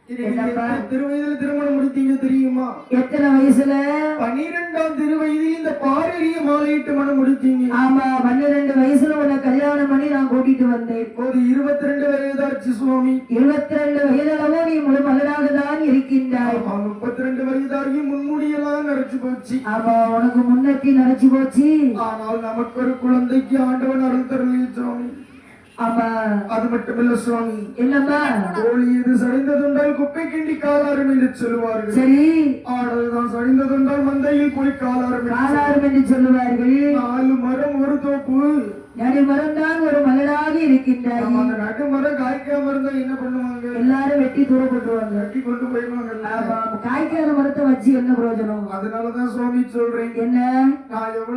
திருவயதுல திருமணம் முடித்தீங்க தெரியுமா? எத்தனை வயசுல? 12ஆம் திருவயதில் இந்த பாரறிய மாலையிட்டு மனம் முடித்தீங்க. ஆமா, 12 வயசுல உன்னை கல்யாணம் பண்ணி நான் கூட்டிட்டு வந்தேன். ஒரு 22 வயதாச்சு சுவாமி. 22 வயதளவோ நீ முழு மலராக தான் இருக்கின்றாய். 32 வயதாகி முன்முடியெல்லாம் நரைச்சு போச்சு. ஆமா, உனக்கு முன்னத்தி நரைச்சு போச்சு. ஆனால் நமக்கு ஒரு குழந்தைக்கு ஆண்டவன் அருள் தரலையே சுவாமி. ஆமா, அது மட்டுமில்ல சுவாமி. என்னம்மா? கோழி இது சரிந்ததுண்டால் குப்பை கிண்டி காலாரும் என்று சொல்லுவார்கள். சரி, ஆடல்தான் சரிந்ததுண்டால் மந்தையில் போய் காலாரும் என்று சொல்லுவார்கள். 4 மரம் ஒரு தோப்பு, நடுமரம் தான் ஒரு மலராக இருக்கின்றாய். அந்த நடுமரம் காய்க்காம இருந்தா என்ன பண்ணுவாங்க? எல்லாரும் வெட்டி தூர போட்டுருவாங்க, வெட்டி கொண்டு போயிடுவாங்க. காய்க்காத மரத்தை வச்சு என்ன பிரயோஜனம்? அதனாலதான் சுவாமி சொல்றேன், என்ன, நான் எவ்வளவு